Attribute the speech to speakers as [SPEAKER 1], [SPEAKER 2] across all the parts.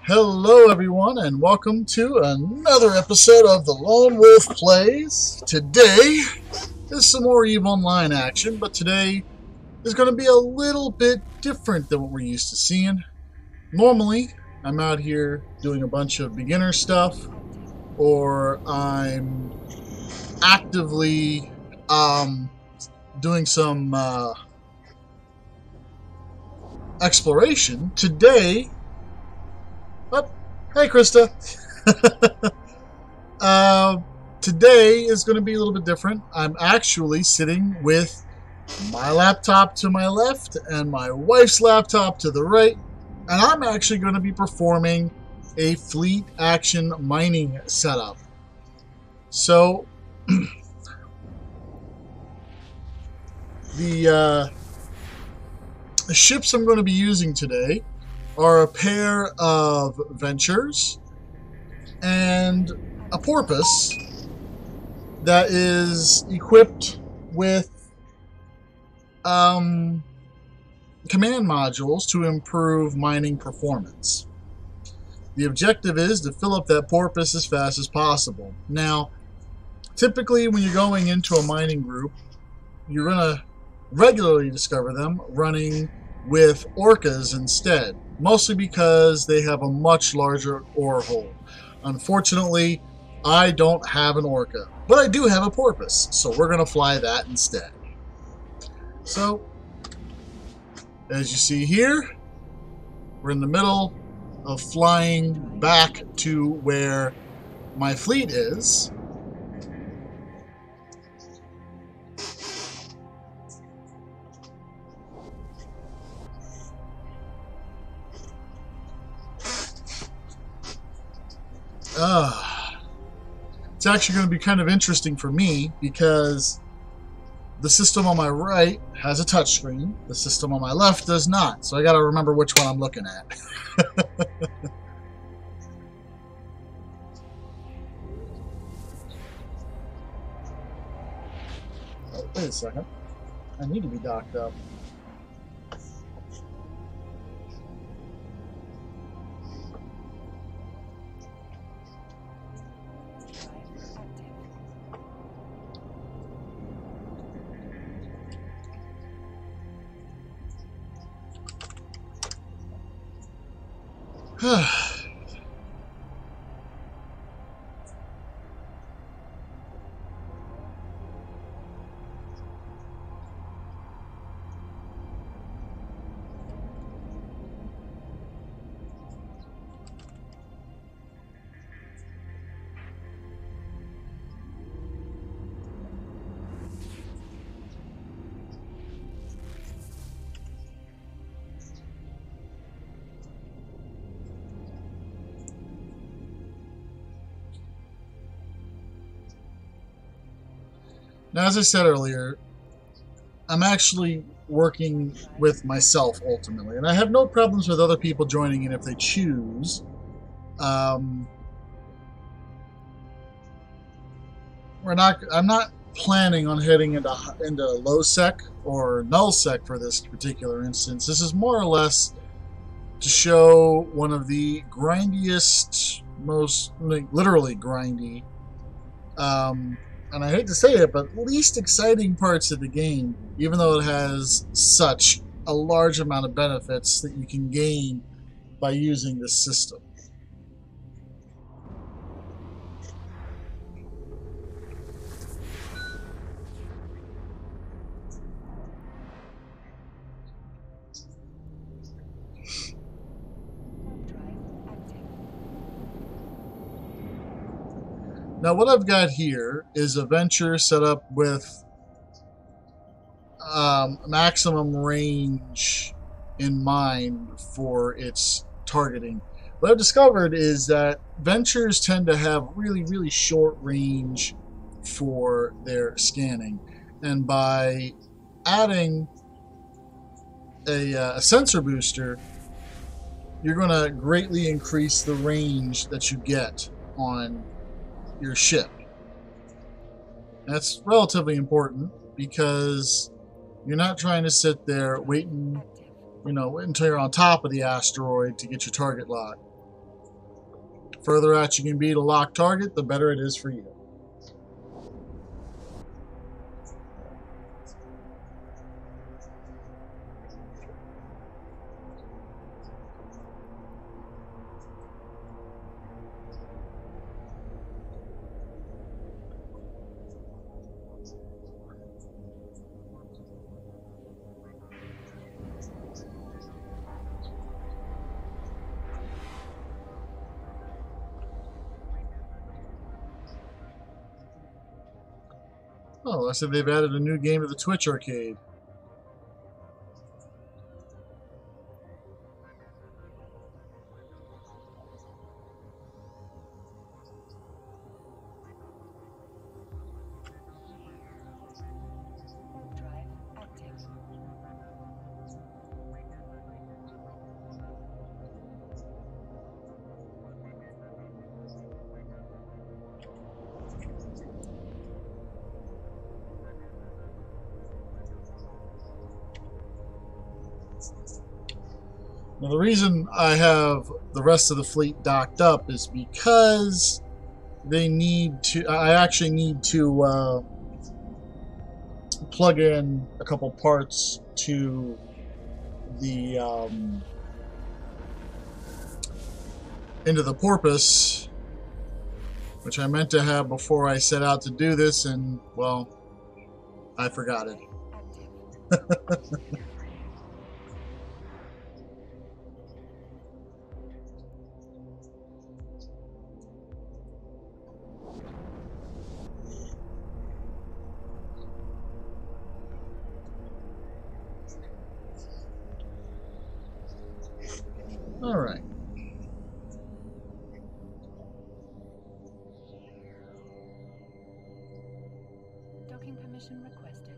[SPEAKER 1] Hello, everyone, and welcome to another episode of The Lone Wolf Plays. Today is some more EVE Online action, but today is going to be a little bit different than what we're used to seeing. Normally, I'm out here doing a bunch of beginner stuff, or I'm actively doing some exploration. Today, hey, Krista. Today is going to be a little bit different. I'm actually sitting with my laptop to my left and my wife's laptop to the right, and I'm actually going to be performing a fleet action mining setup. So, the ships I'm going to be using today are a pair of Ventures and a Porpoise that is equipped with command modules to improve mining performance. The objective is to fill up that Porpoise as fast as possible. Now, typically when you're going into a mining group, you're going to regularly discover them running with Orcas instead, mostly because they have a much larger ore hole. Unfortunately, I don't have an Orca, but I do have a Porpoise, so we're going to fly that instead. So, as you see here, we're in the middle of flying back to where my fleet is. It's actually going to be kind of interesting for me because the system on my right has a touchscreen. The system on my left does not. So I got to remember which one I'm looking at. Oh, wait a second. I need to be docked up. Now, as I said earlier, I'm actually working with myself ultimately, and I have no problems with other people joining in if they choose. I'm not planning on heading into low sec or null sec for this particular instance. This is more or less to show one of the grindiest, most literally grindy, and I hate to say it, but least exciting parts of the game, even though it has such a large amount of benefits that you can gain by using this system. Now, what I've got here is a Venture set up with maximum range in mind for its targeting. What I've discovered is that Ventures tend to have really, really short range for their scanning. And by adding a sensor booster, you're going to greatly increase the range that you get on your ship. That's relatively important because you're not trying to sit there waiting, until you're on top of the asteroid to get your target lock. Further out you can be to lock target, the better it is for you. Oh, I said they've added a new game to the Twitch arcade. Now, the reason I have the rest of the fleet docked up is because they need to. I actually need to plug in a couple parts to the into the Porpoise, which I meant to have before I set out to do this, and well, I forgot it. All right.
[SPEAKER 2] Docking permission requested.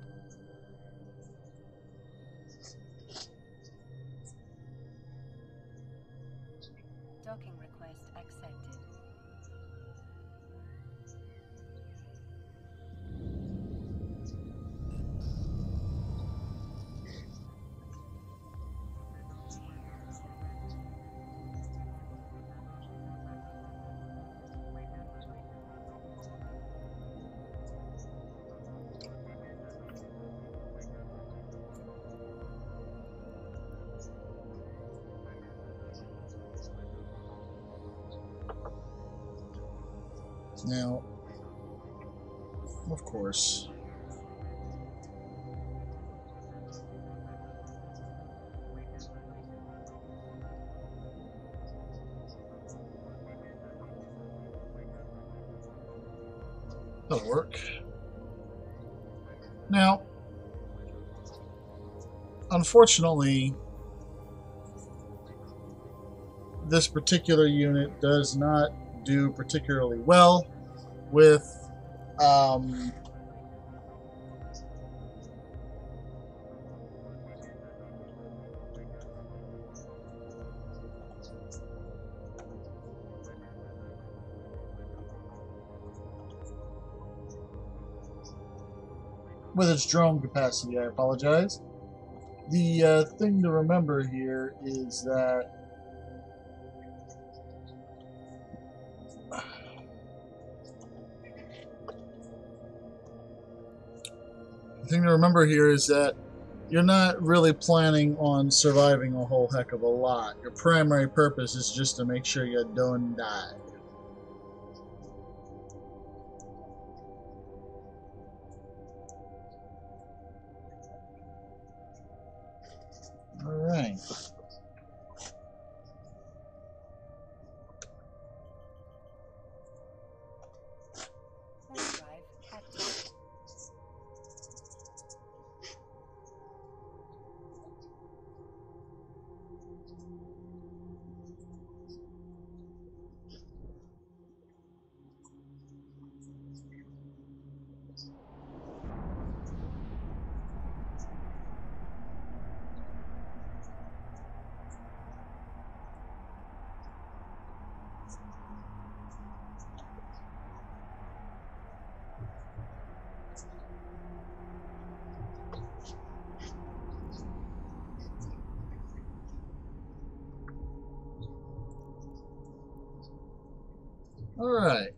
[SPEAKER 2] Docking request accepted.
[SPEAKER 1] Now, of course, that'll work. Now, unfortunately, this particular unit does not do particularly well with its drone capacity. I apologize. The thing to remember here is that you're not really planning on surviving a whole heck of a lot. Your primary purpose is just to make sure you don't die. All right.
[SPEAKER 2] Drive active.
[SPEAKER 1] Alright.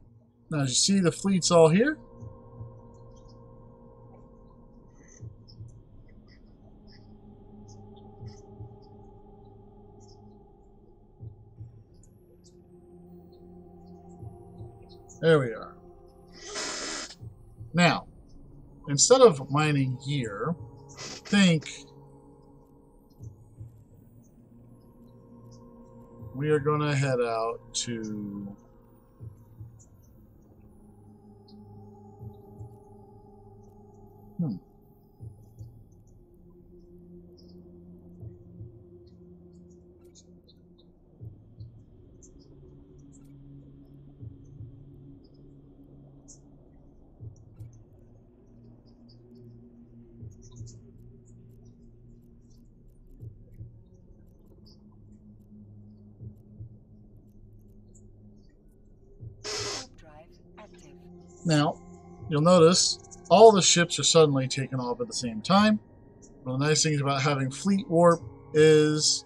[SPEAKER 1] Now, as you see, the fleet's all here. There we are. Now, instead of mining here, think we are going to head out to
[SPEAKER 2] Drive active.
[SPEAKER 1] Now, you'll notice all the ships are suddenly taking off at the same time. One of the nice things about having fleet warp is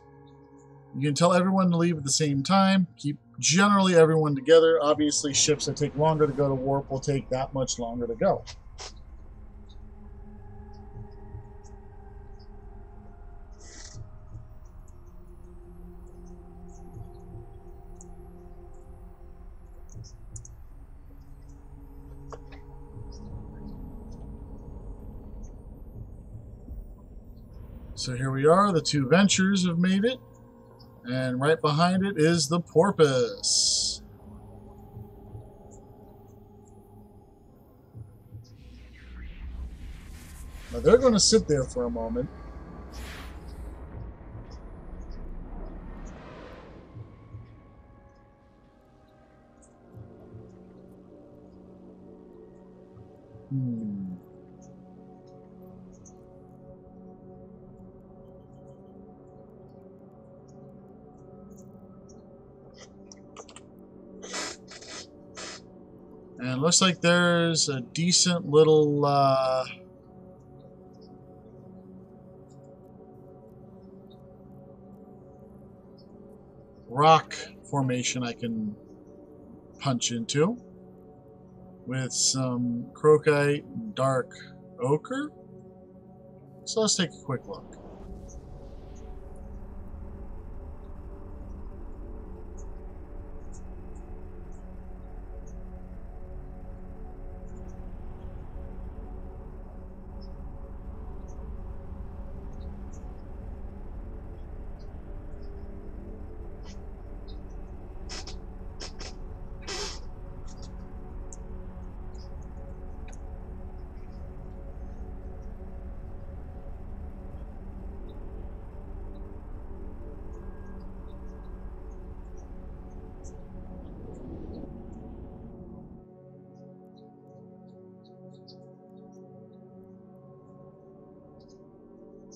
[SPEAKER 1] you can tell everyone to leave at the same time. Keep generally everyone together. Obviously, ships that take longer to go to warp will take that much longer to go. So here we are, the two Ventures have made it, and right behind it is the Porpoise. Now they're going to sit there for a moment. And it looks like there's a decent little rock formation I can punch into with some crocite and dark ochre. So let's take a quick look.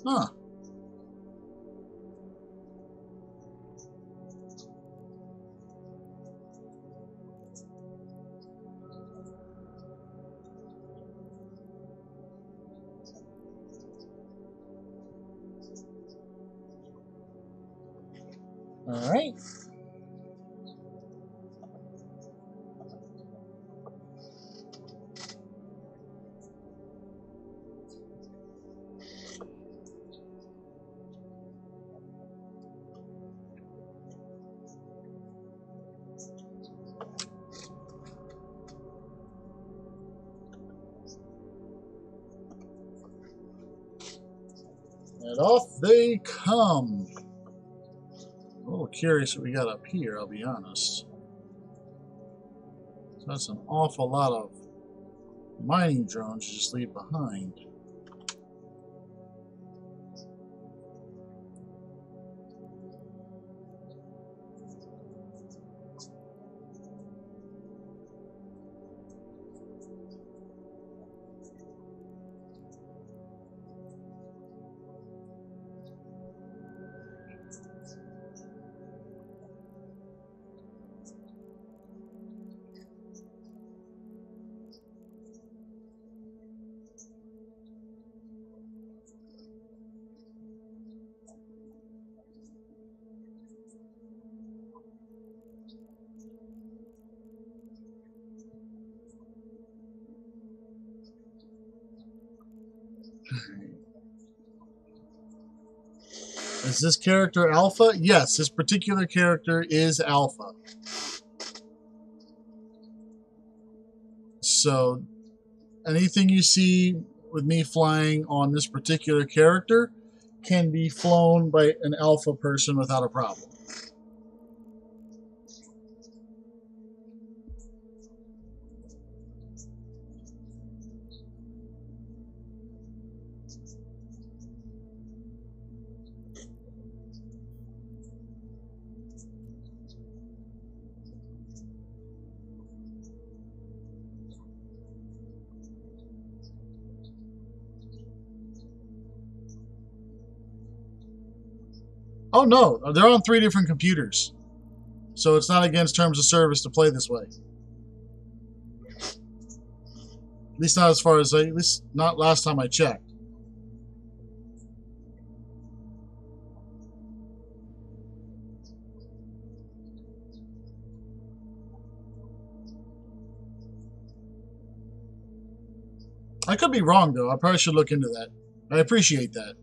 [SPEAKER 1] Huh. All right. And off they come. A little curious what we got up here, I'll be honest. So that's an awful lot of mining drones you just leave behind. Is this character alpha? Yes, this particular character is alpha. So anything you see with me flying on this particular character can be flown by an alpha person without a problem. Oh no, they're on 3 different computers. So it's not against terms of service to play this way. At least not as far as at least not last time I checked. I could be wrong though. I probably should look into that. I appreciate that.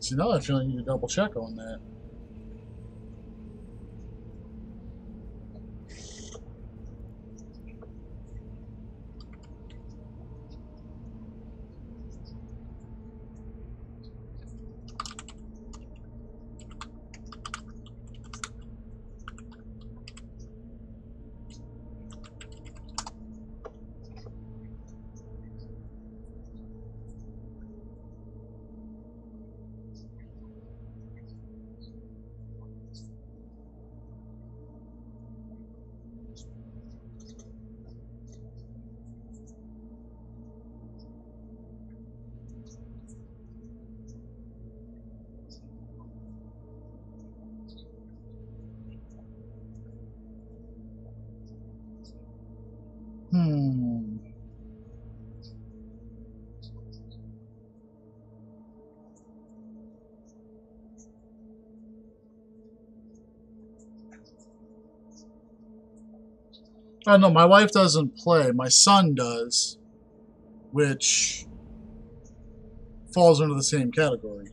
[SPEAKER 1] See, now I feel I need to double check on that. Hmm. Oh no, my wife doesn't play. My son does, which falls under the same category.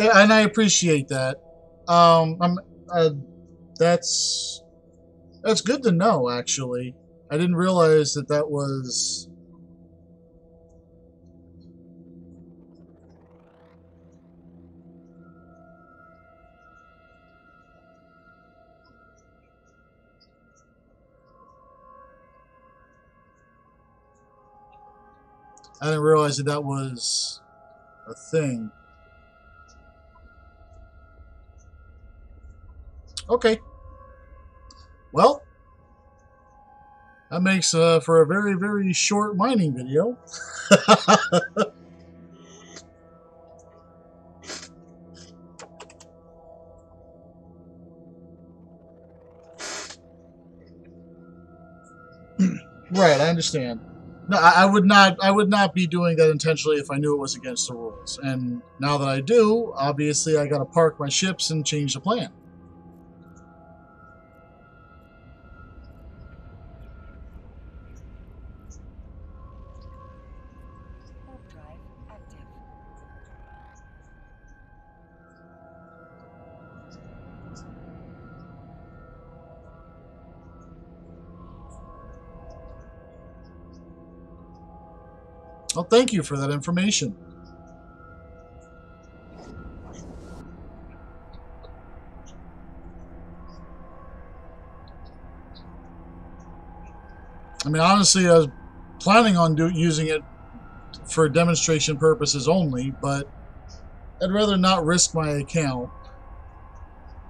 [SPEAKER 1] And I appreciate that. I'm that's good to know. Actually, I didn't realize that that was. I didn't realize that that was a thing. Okay. Well, that makes for a very, very short mining video. Right, I understand. No, I would not. I would not be doing that intentionally if I knew it was against the rules. And now that I do, obviously, I got to park my ships and change the plan.
[SPEAKER 2] Warp drive active.
[SPEAKER 1] Well, thank you for that information. I mean, honestly, I was planning on using it for demonstration purposes only, but I'd rather not risk my account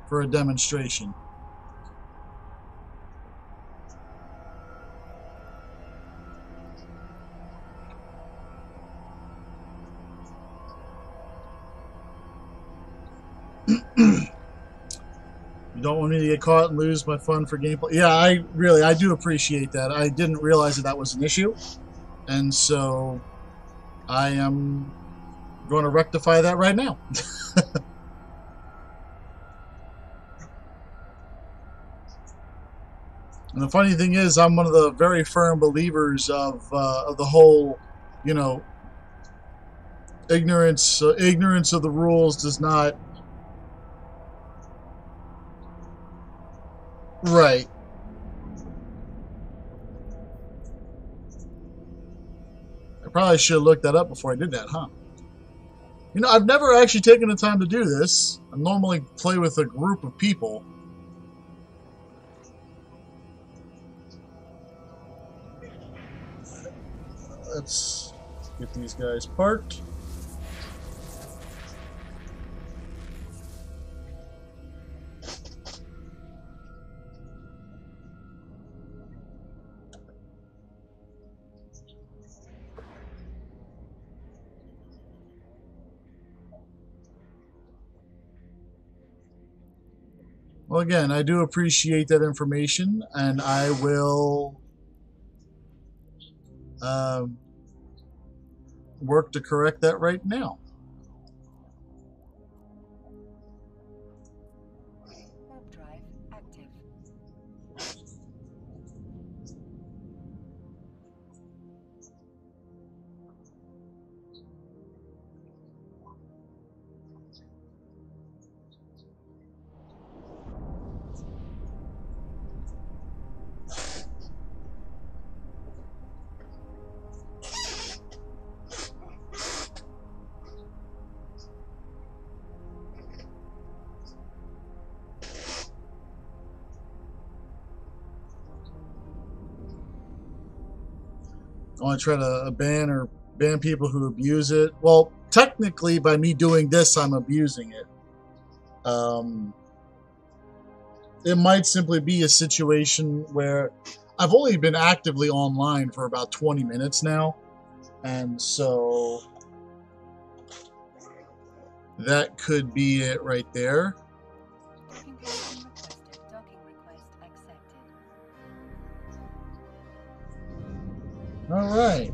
[SPEAKER 1] for a demonstration. You don't want me to get caught and lose my fun for gameplay. Yeah, I do appreciate that. I didn't realize that that was an issue, and so I am going to rectify that right now. And the funny thing is, I'm one of the very firm believers of the whole, you know, ignorance of the rules does not. Right. I probably should have looked that up before I did that, huh? You know, I've never actually taken the time to do this. I normally play with a group of people. Let's get these guys parked. Well, again, I do appreciate that information, and I will work to correct that right now.
[SPEAKER 2] Warp drive active.
[SPEAKER 1] I want to try to ban people who abuse it. Well, technically, by me doing this, I'm abusing it. It might simply be a situation where I've only been actively online for about 20 minutes now, and so that could be it right there.
[SPEAKER 2] Docking connection requested. Docking request accepted.
[SPEAKER 1] All right.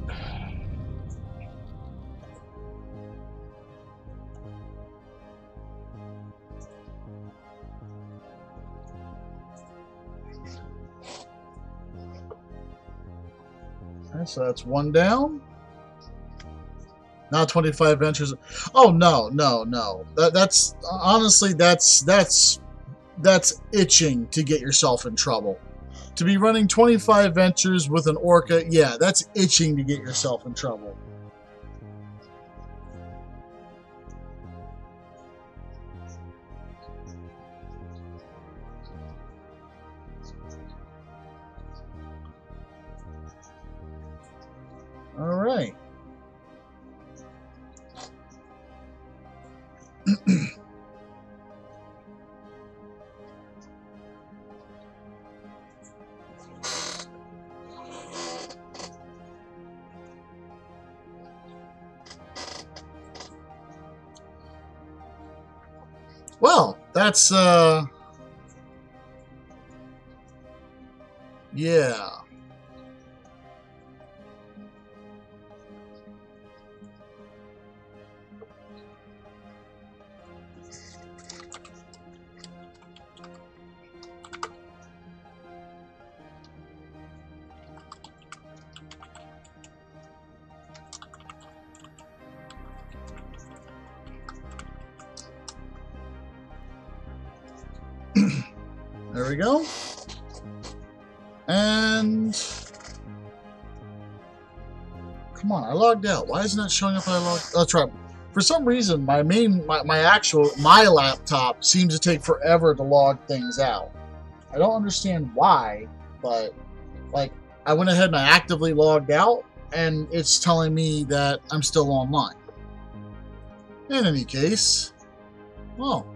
[SPEAKER 1] Okay, so that's one down. Now 25 ventures. Oh no, no, no. That's honestly that's itching to get yourself in trouble. To be running 25 ventures with an orca, yeah, that's itching to get yourself in trouble. All right. Well, that's yeah. There we go. And come on, I logged out. Why isn't that showing up? I logged. Oh, that's right. For some reason, my laptop seems to take forever to log things out. I don't understand why, but like I went ahead and I actively logged out, and it's telling me that I'm still online. In any case, well.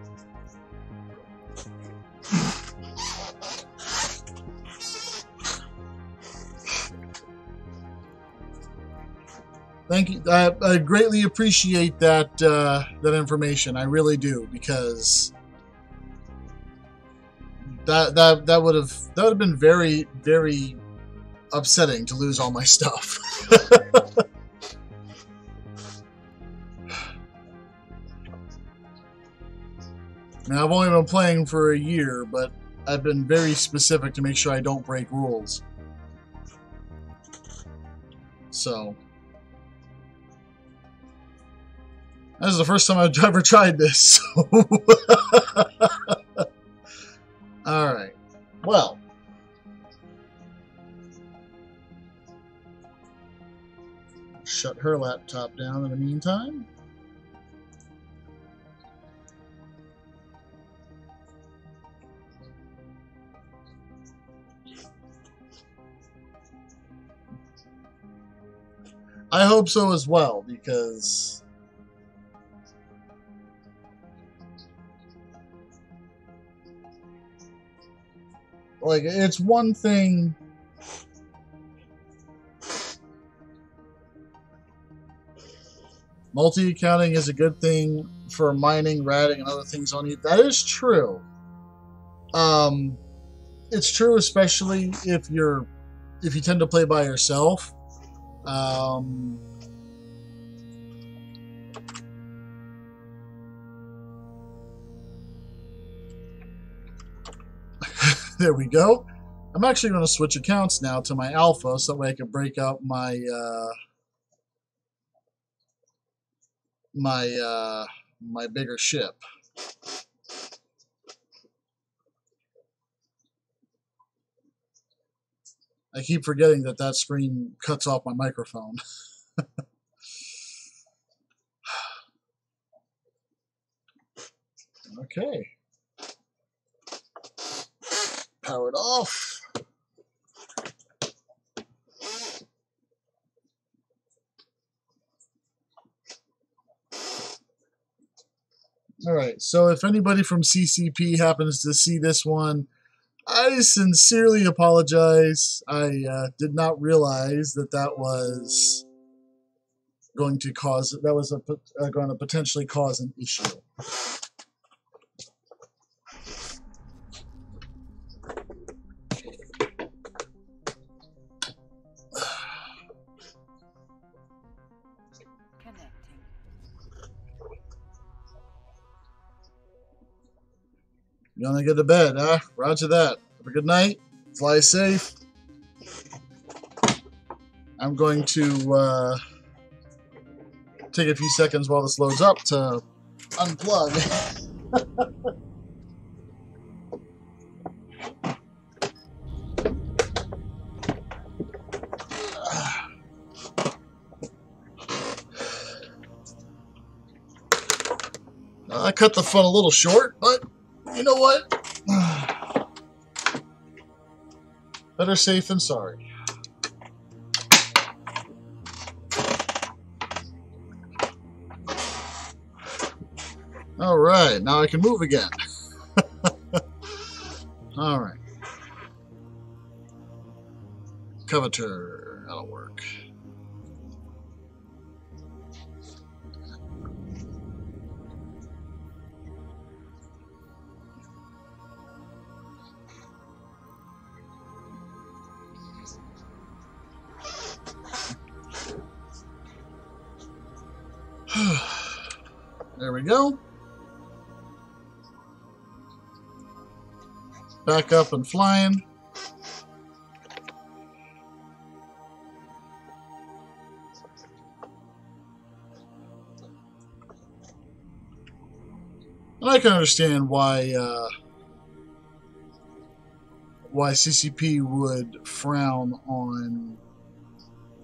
[SPEAKER 1] Thank you. I greatly appreciate that that information. I really do, because that would have been very, very upsetting to lose all my stuff. Now, I've only been playing for a year, but I've been very specific to make sure I don't break rules. So this is the first time I've ever tried this. So. Alright. Well. Shut her laptop down in the meantime. I hope so as well, because like, it's one thing multi-accounting is a good thing for mining, ratting, and other things on you. That is true. It's true, especially if you tend to play by yourself. There we go. I'm actually going to switch accounts now to my alpha, so that way I can break out my my bigger ship. I keep forgetting that that screen cuts off my microphone. Okay. Powered off. Alright, so if anybody from CCP happens to see this one, I sincerely apologize. I did not realize that that was going to going to potentially cause an issue. You want to get to bed, huh? Roger that. Have a good night. Fly safe. I'm going to take a few seconds while this loads up to unplug. I cut the fun a little short, but you know what? Better safe than sorry. Alright, now I can move again. Alright. Coveter, that'll work. There we go. Back up and flying. And I can understand why why CCP would frown on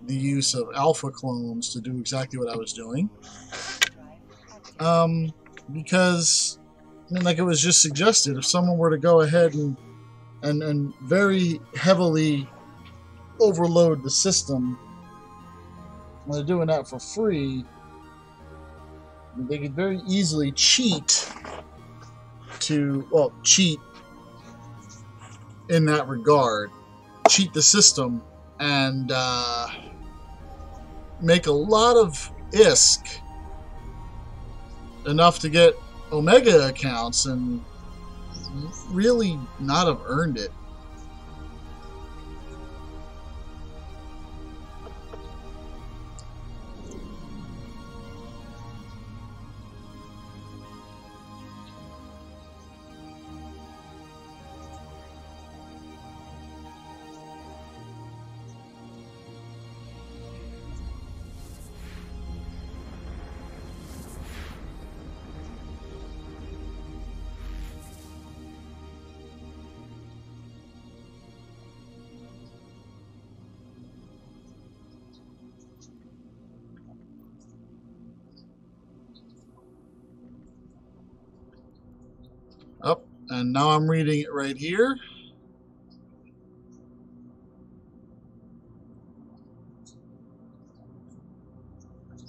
[SPEAKER 1] the use of alpha clones to do exactly what I was doing. Because, I mean, like it was just suggested, if someone were to go ahead and very heavily overload the system, when they're doing that for free, they could very easily cheat in that regard, cheat the system, and make a lot of ISK, enough to get Omega accounts, and really not have earned it. Up, and now I'm reading it right here.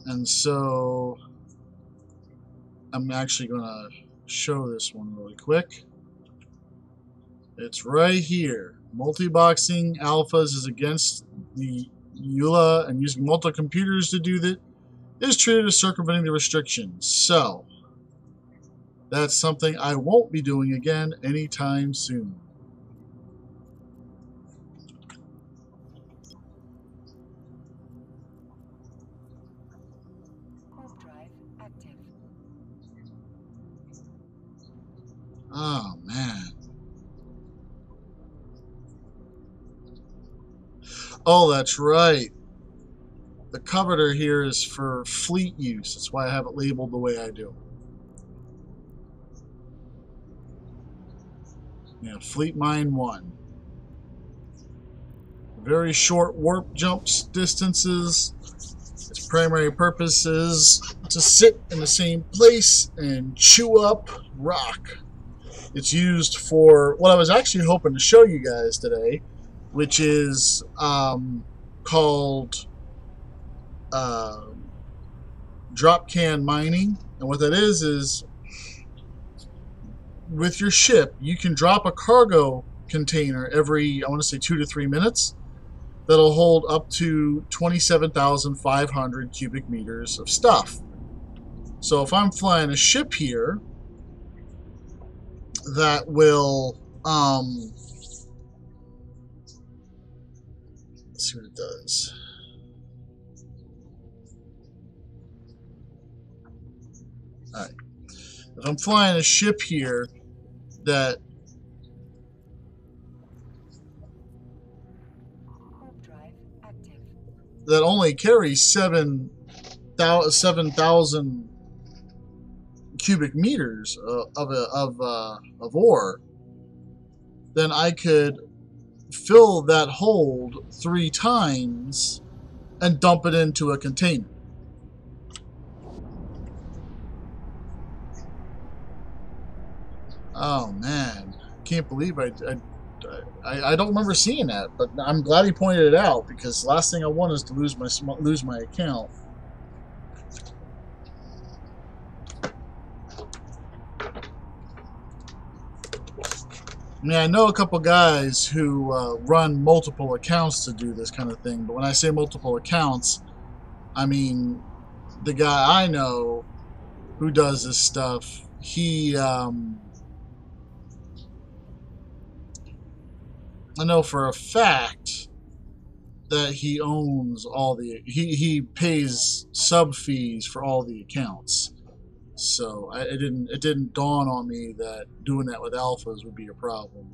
[SPEAKER 1] And so I'm actually going to show this one really quick. It's right here. Multi-boxing alphas is against the EULA, and using multi-computers to do that is treated as circumventing the restrictions. So that's something I won't be doing again anytime soon.
[SPEAKER 2] Warp drive active.
[SPEAKER 1] Oh, man. Oh, that's right. The coveter here is for fleet use. That's why I have it labeled the way I do. Yeah, Fleet Mine 1. Very short warp jumps distances. Its primary purpose is to sit in the same place and chew up rock. It's used for what I was actually hoping to show you guys today, which is called drop can mining. And what that is with your ship, you can drop a cargo container every, I want to say, 2 to 3 minutes. That'll hold up to 27,500 cubic meters of stuff. So if I'm flying a ship here that will, let's see what it does. Alright. If I'm flying a ship here that only carries 7,000 cubic meters of ore, then I could fill that hold 3 times and dump it into a container. Oh man, can't believe I don't remember seeing that, but I'm glad he pointed it out, because the last thing I want is to lose my account. I mean, I know a couple guys who run multiple accounts to do this kind of thing, but when I say multiple accounts, I mean the guy I know who does this stuff, he I know for a fact that he owns all the, he pays sub fees for all the accounts. So it didn't dawn on me that doing that with alphas would be a problem.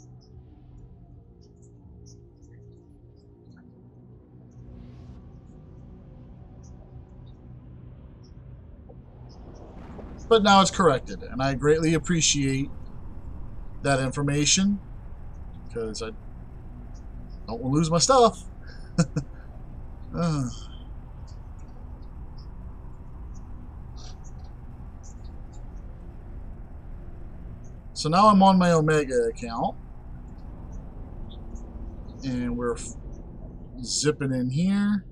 [SPEAKER 1] But now it's corrected, and I greatly appreciate that information, because Don't want to lose my stuff. So now I'm on my Omega account. And we're zipping in here.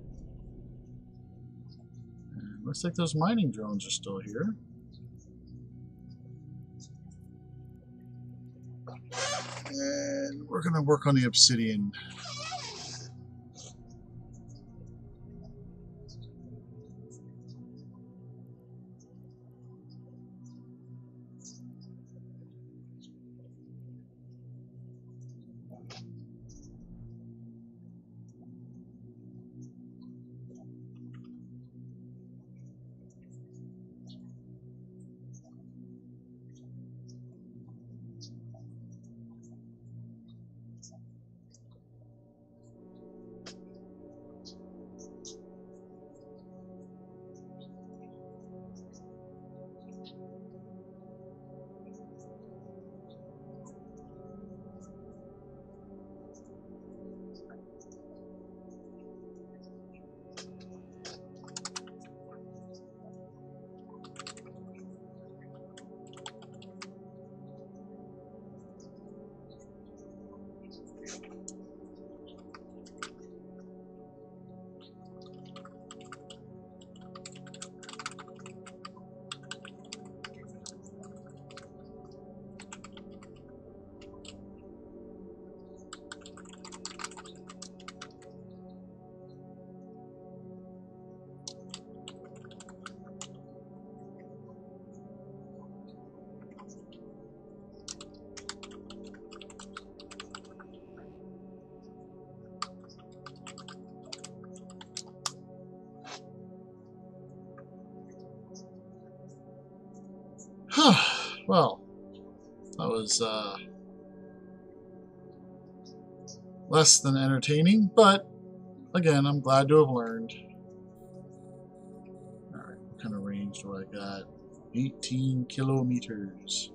[SPEAKER 1] And looks like those mining drones are still here. And we're going to work on the obsidian. Well, that was less than entertaining, but again, I'm glad to have learned. Alright, what kind of range do I got? 18 kilometers.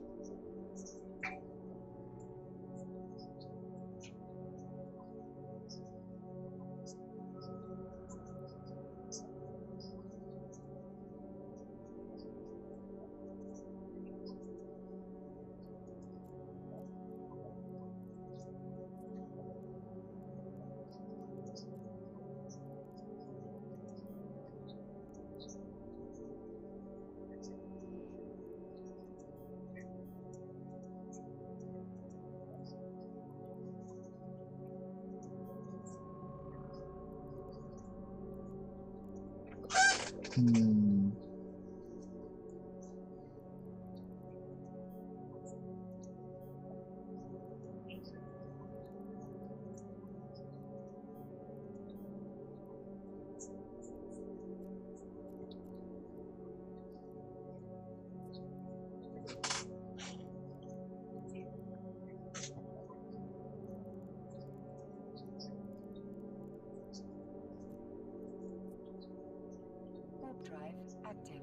[SPEAKER 2] Warp drive active.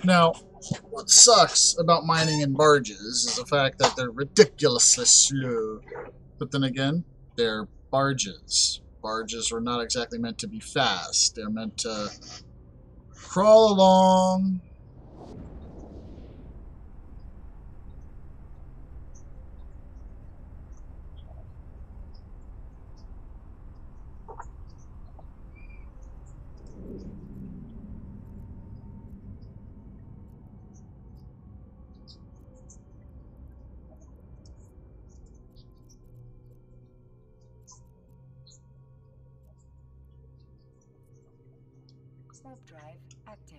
[SPEAKER 1] Now, what sucks about mining in barges is the fact that they're ridiculously slow. But then again, they're barges. Barges are not exactly meant to be fast. They're meant to crawl along.
[SPEAKER 2] Warp drive active.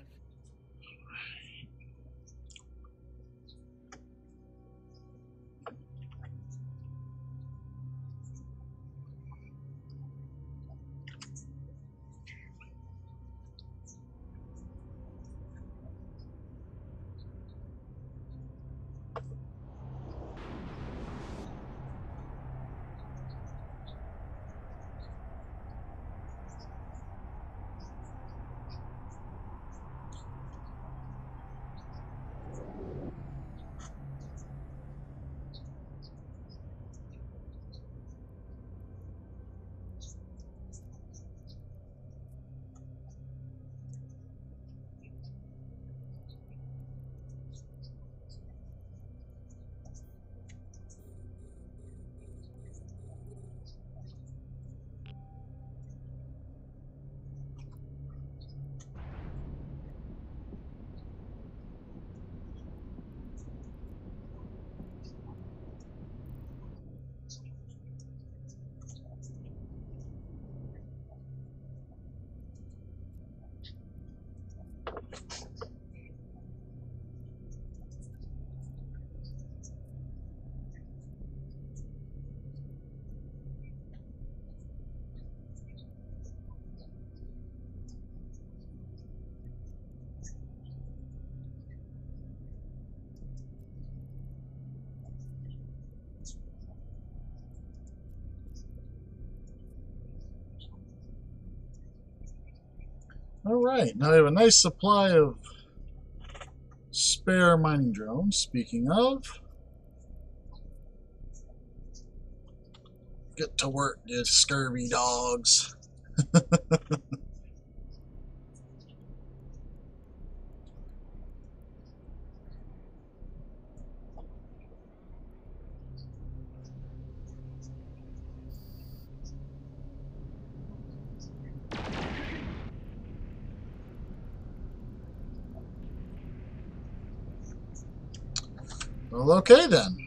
[SPEAKER 1] Alright, now we have a nice supply of spare mining drones. Speaking of, get to work, you scurvy dogs. Well, okay then.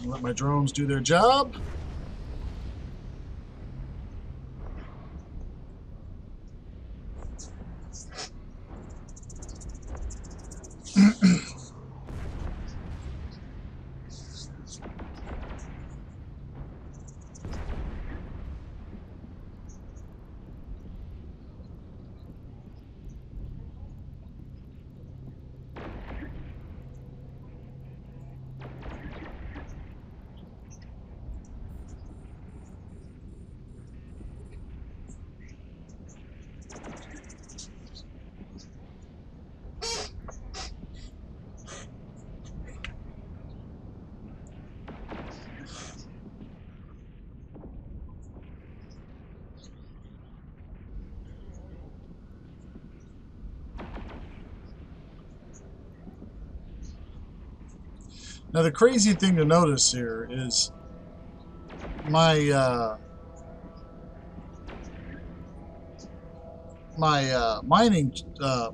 [SPEAKER 1] Let my drones do their job. Now the crazy thing to notice here is my mining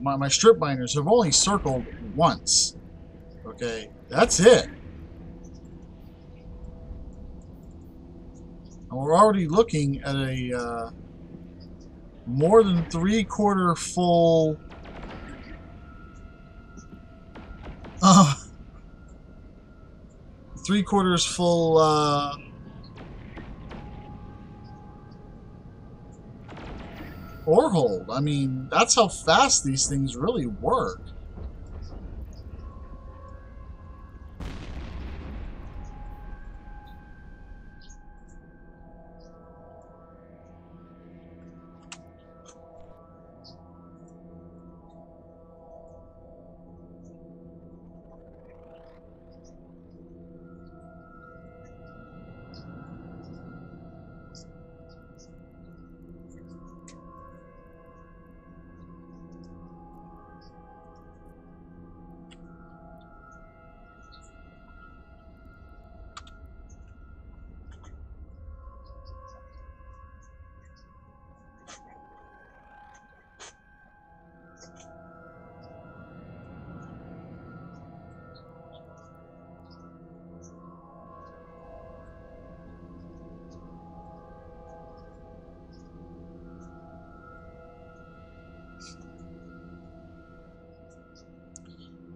[SPEAKER 1] my strip miners have only circled once. Okay, that's it. And we're already looking at a more than 3/4 full 3/4 full ore hold. I mean, that's how fast these things really work.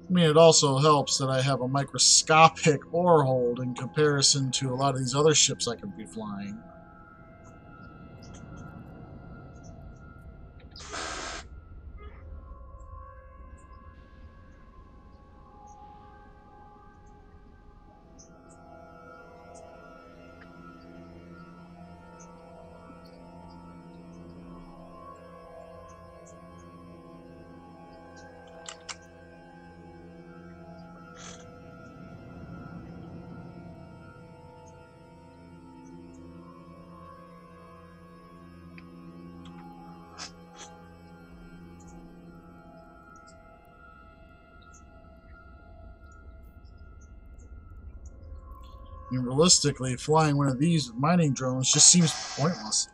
[SPEAKER 1] I mean, it also helps that I have a microscopic ore hold in comparison to a lot of these other ships I could be flying. I mean, realistically, flying one of these mining drones just seems pointless.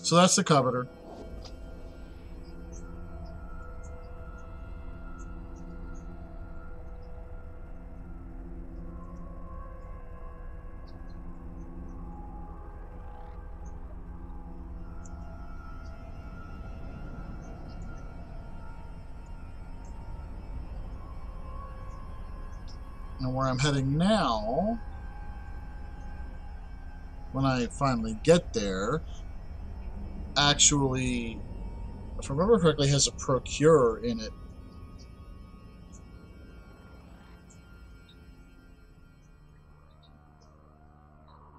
[SPEAKER 1] So that's the Coveter. And where I'm heading now, when I finally get there, actually, if I remember correctly, has a Procure in it.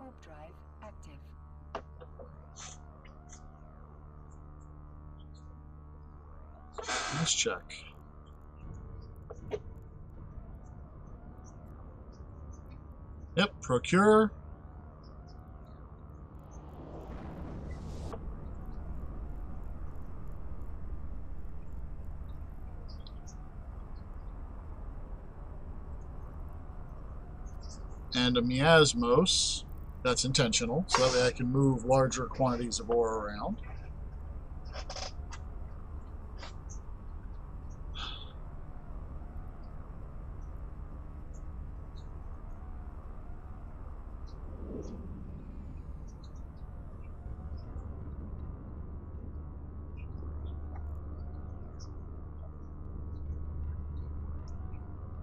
[SPEAKER 2] Warp drive active.
[SPEAKER 1] Let's check. Yep, Procure. And a Miasmos. That's intentional, so that way I can move larger quantities of ore around.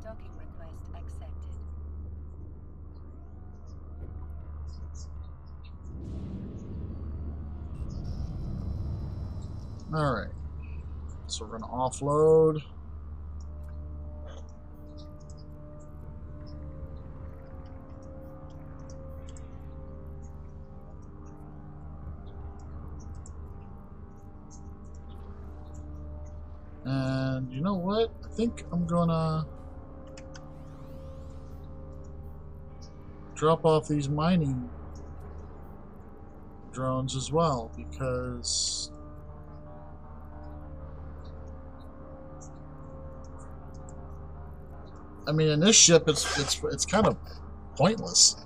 [SPEAKER 2] Docking request accepted.
[SPEAKER 1] Alright. So we're going to offload. And you know what? I think I'm going to drop off these mining drones as well, because I mean, in this ship, it's kind of pointless.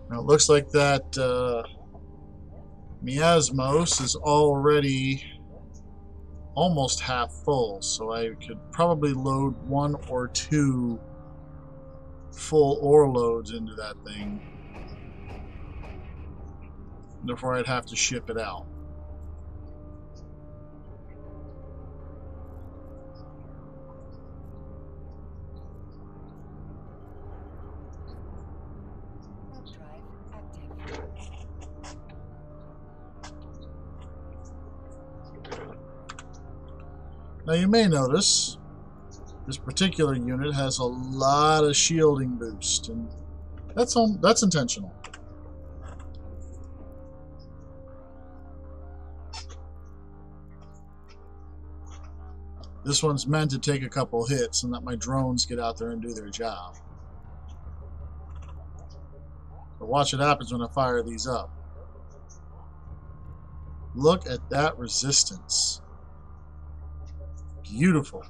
[SPEAKER 1] Now it looks like that Miasmos is already almost half full, so I could probably load 1 or 2 full ore loads into that thing before I'd have to ship it out.
[SPEAKER 2] Warp drive active.
[SPEAKER 1] Now you may notice this particular unit has a lot of shielding boost, and that's intentional. This one's meant to take a couple hits and let my drones get out there and do their job. But watch what happens when I fire these up. Look at that resistance. Beautiful.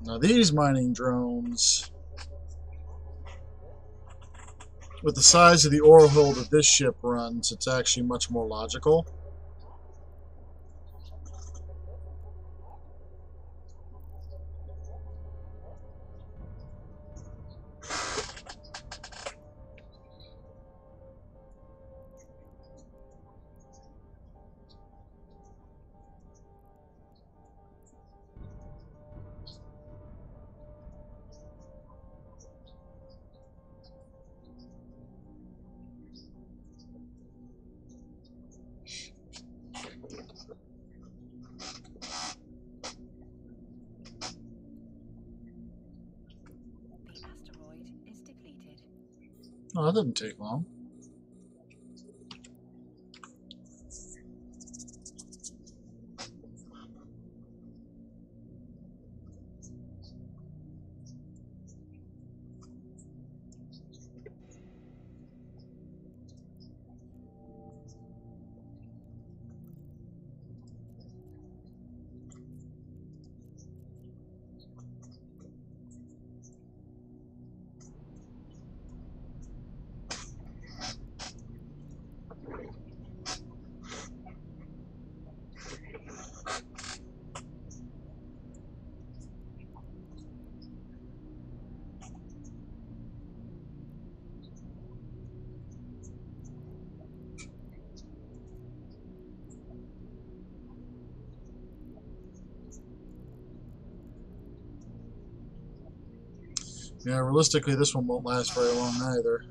[SPEAKER 1] Now these mining drones, with the size of the ore hole that this ship runs, it's actually much more logical.
[SPEAKER 2] The asteroid is depleted.
[SPEAKER 1] Oh, that didn't take long. Yeah, realistically, this one won't last very long either.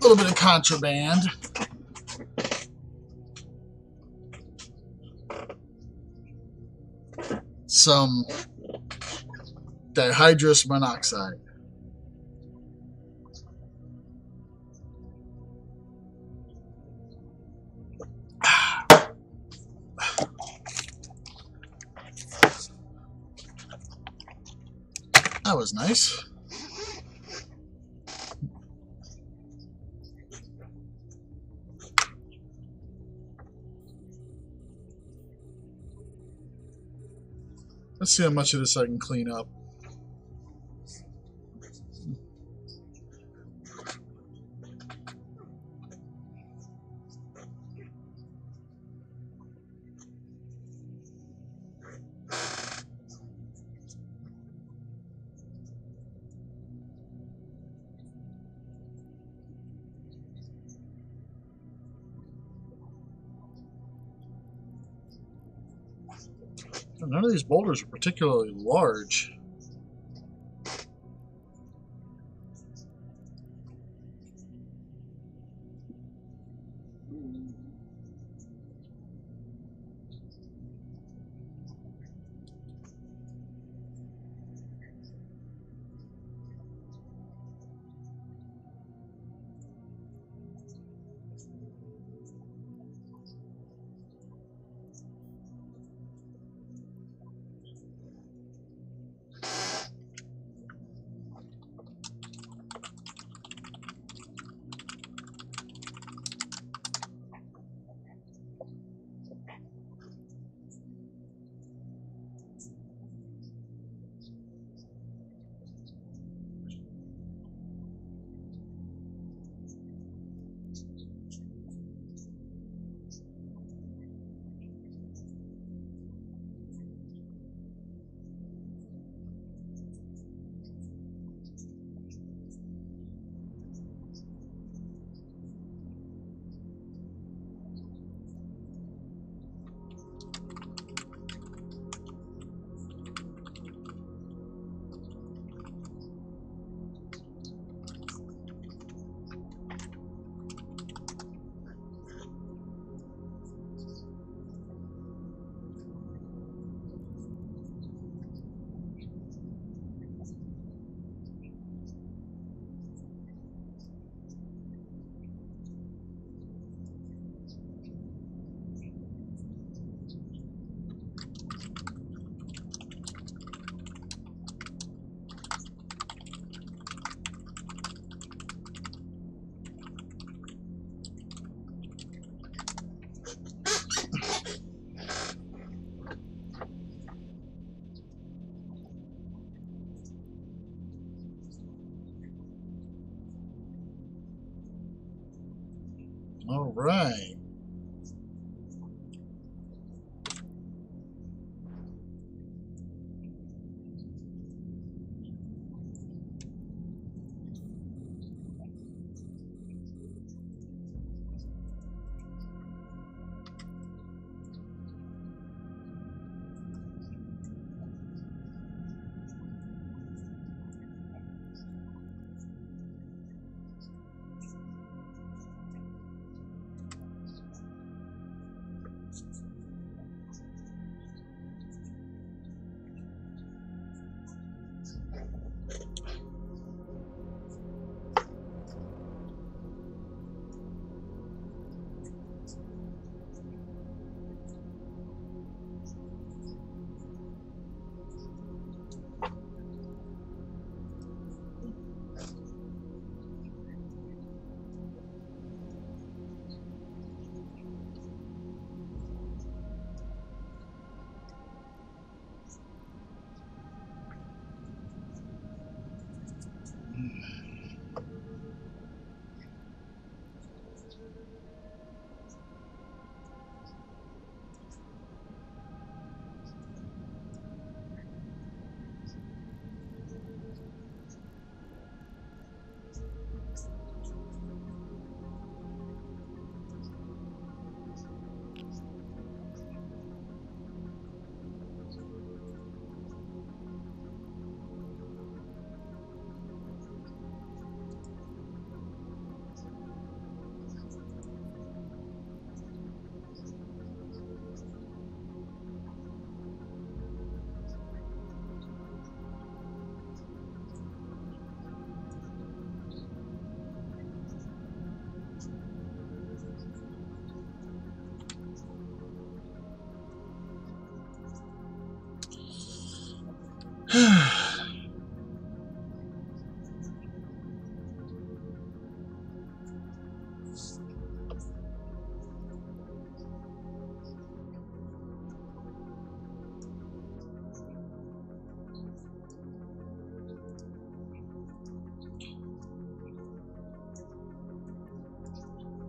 [SPEAKER 1] A little bit of contraband. Some dihydrous monoxide. That was nice. Let's see how much of this I can clean up. None of these boulders are particularly large. All right.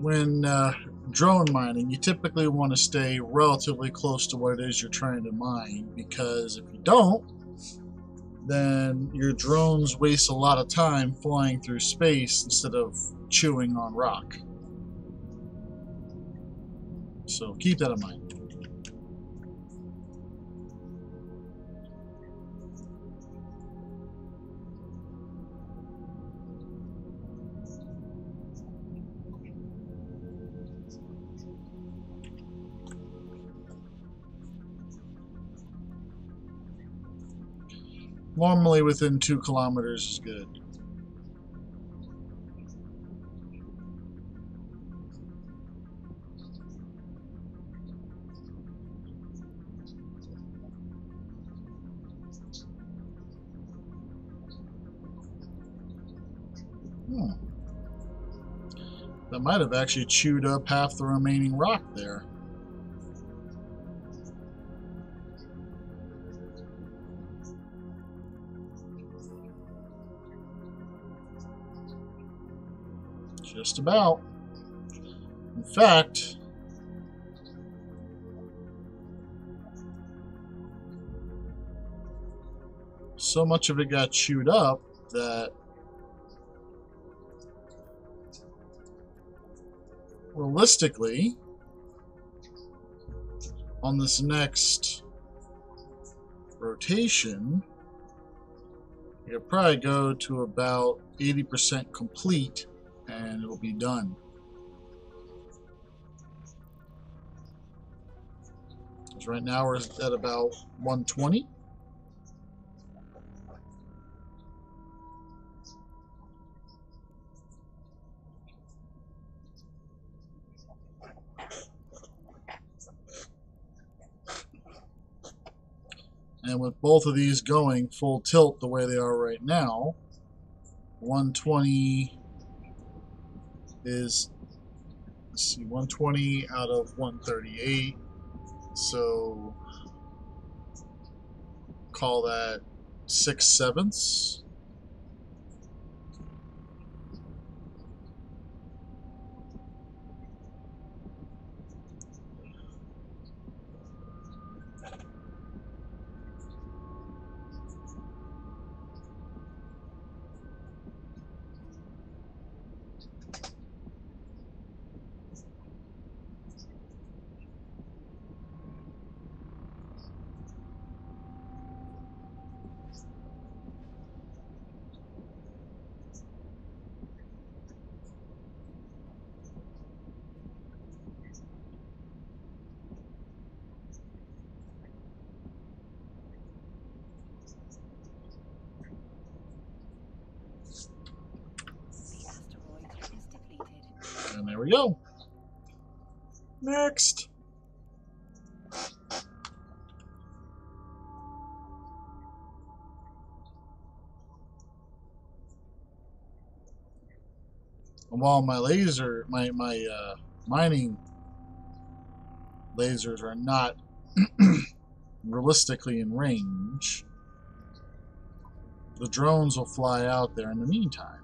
[SPEAKER 1] When drone mining, you typically want to stay relatively close to what it is you're trying to mine, because if you don't, then your drones waste a lot of time flying through space instead of chewing on rock. So keep that in mind. Normally within 2 kilometers is good. That might have actually chewed up half the remaining rock there. Just about. In fact, so much of it got chewed up that realistically, on this next rotation, you'll probably go to about 80% complete and it'll be done. Because right now we're at about 120. And with both of these going full tilt the way they are right now, 120 is, let's see, 120 out of 138. So call that 6/7. There we go. Next. And while my mining lasers are not realistically in range, the drones will fly out there in the meantime.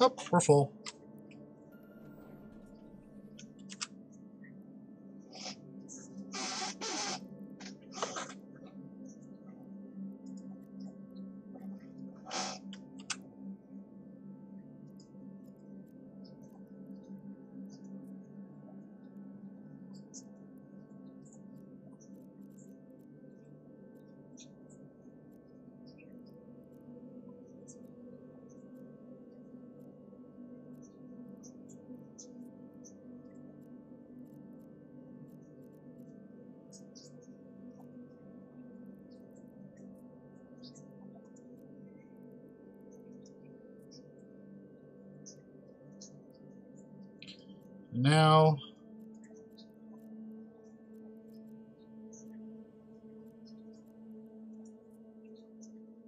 [SPEAKER 1] Oh, we're full. Now,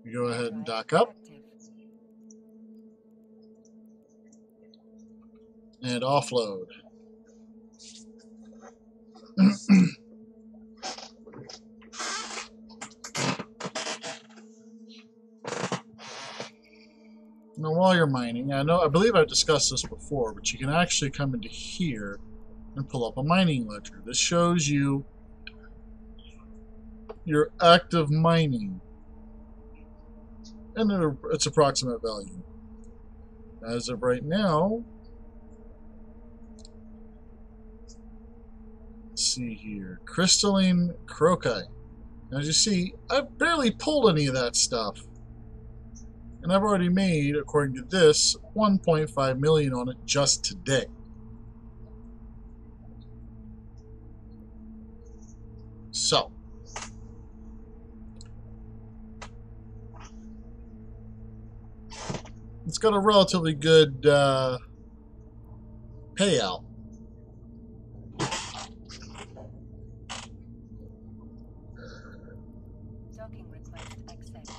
[SPEAKER 1] we go ahead and dock up and offload. Now, while you're mining, I believe I've discussed this before, but you can actually come into here and pull up a mining ledger. This shows you your active mining and its approximate value. As of right now, let's see here, crystalline crocite. As you see, I've barely pulled any of that stuff. And I've already made, according to this, 1.5 million on it just today. So, it's got a relatively good payout.
[SPEAKER 2] Docking request accepted.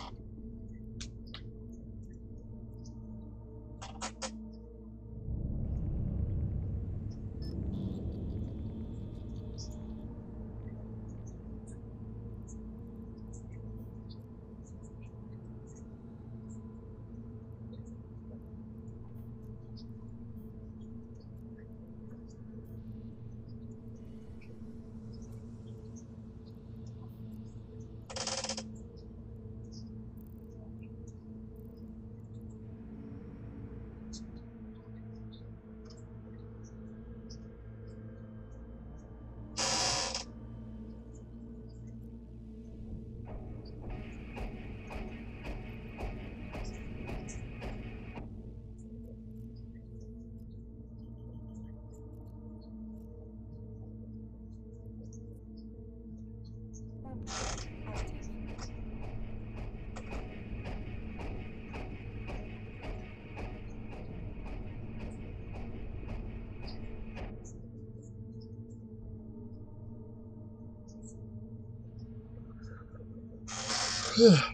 [SPEAKER 1] And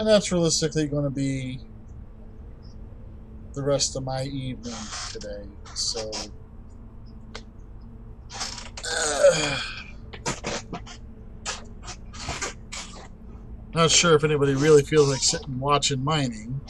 [SPEAKER 1] that's realistically going to be the rest of my evening today. So, not sure if anybody really feels like sitting and watching mining.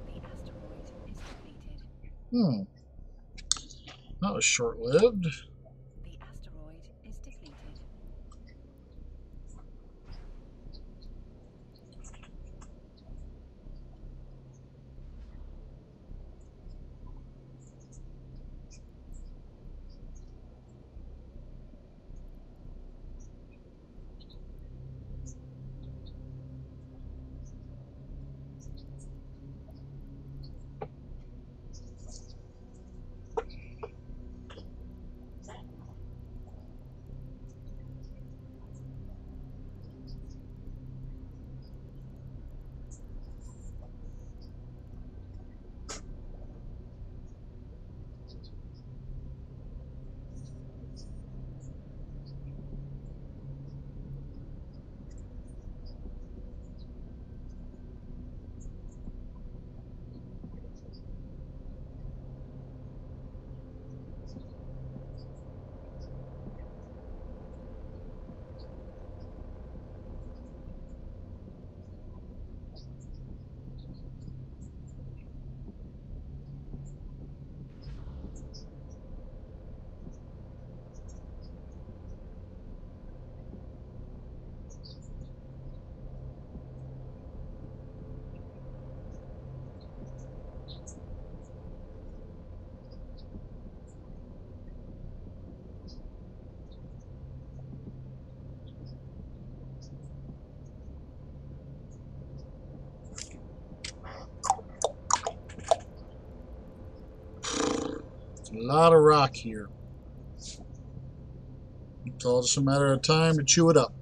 [SPEAKER 2] The asteroid is depleted.
[SPEAKER 1] That was short-lived.
[SPEAKER 2] The asteroid is depleted.
[SPEAKER 1] lot of rock here. It's all just a matter of time to chew it up.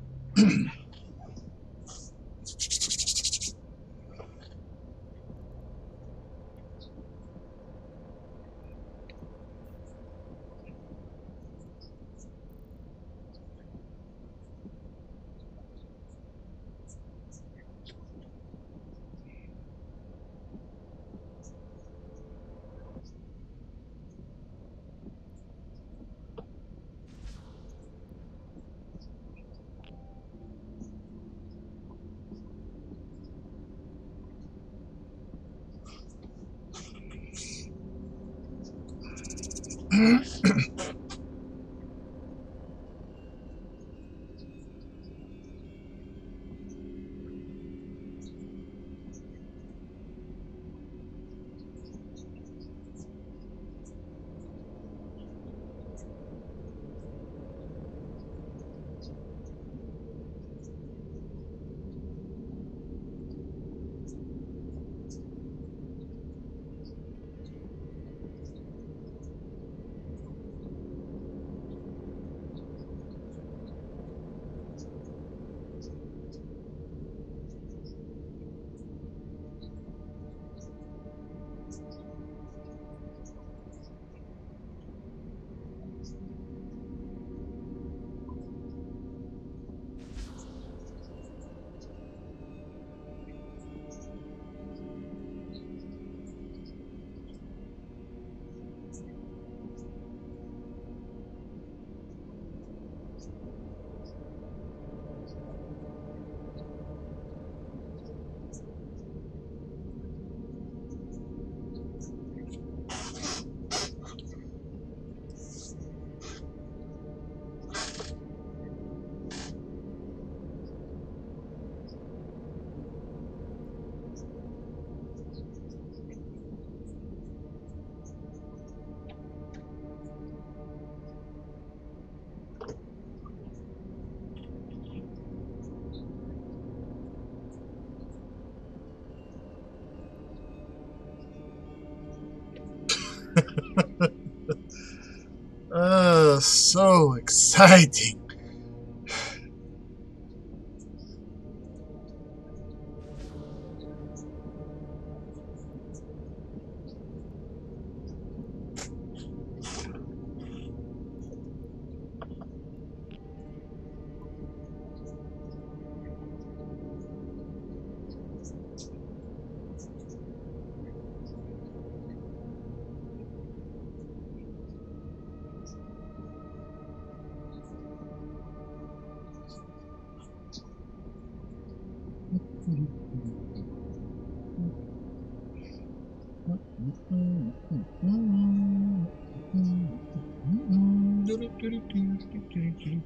[SPEAKER 1] So exciting.
[SPEAKER 2] The asteroid is depleted.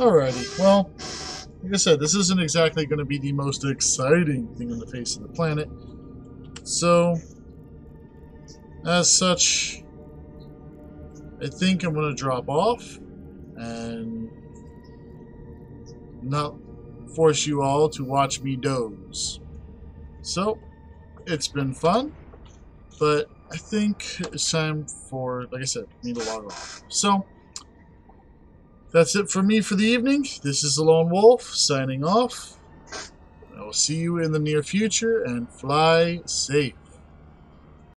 [SPEAKER 1] Alrighty, well, like I said, this isn't exactly going to be the most exciting thing on the face of the planet. So, as such, I think I'm going to drop off and not force you all to watch me doze. So, it's been fun, but I think it's time for, like I said, me to log off. So, that's it for me for the evening. This is the Lone Wolf signing off. I will see you in the near future, and fly safe.